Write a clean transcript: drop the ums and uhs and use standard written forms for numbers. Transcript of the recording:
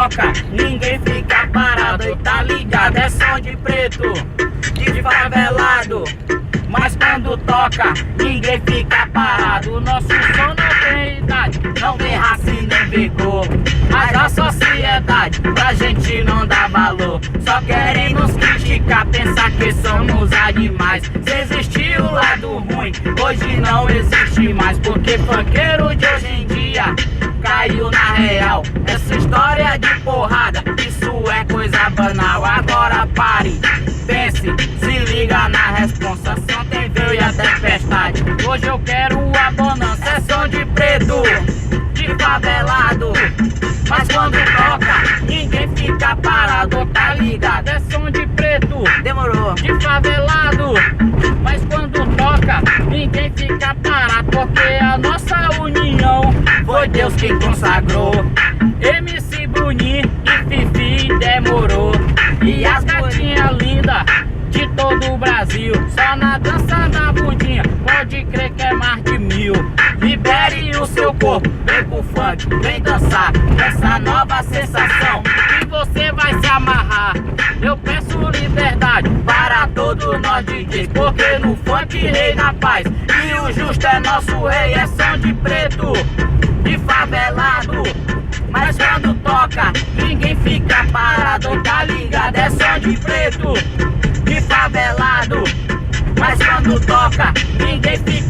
toca, ninguém fica parado. E tá ligado, é som de preto, de favelado. Mas quando toca, ninguém fica parado. Nosso som não tem idade, não tem raça e nem vem cor. Mas a sociedade pra gente não dá valor. Só querem nos criticar, pensar que somos animais. Se existiu o lado ruim, hoje não existe mais. Porque funkeiro de hoje em dia caiu na real. Essa história de porrada, isso é coisa banal. Agora pare, pense, se liga na responsa. Só tem veio e a tempestade. Hoje eu quero a bonança. É som de preto, de favelado. Mas quando toca, ninguém fica parado, tá ligado? É som de preto, Demorou. de favelado. Mas quando toca, ninguém fica parado. Porque a nossa união foi Deus que consagrou. MC Bruninho e Fifi demorou. E as gatinhas lindas de todo o Brasil, só na dança da bundinha, pode crer que é mais de 1000. Libere o seu corpo, vem pro funk, vem dançar essa nova sensação e você vai se amarrar. Eu peço liberdade para todos nós DJs, porque no funk reina a paz e o justo é nosso rei. É som de preto, de favelado. Mas quando toca, ninguém fica parado, tá ligado? É som de preto, de favelado. Mas quando toca, ninguém fica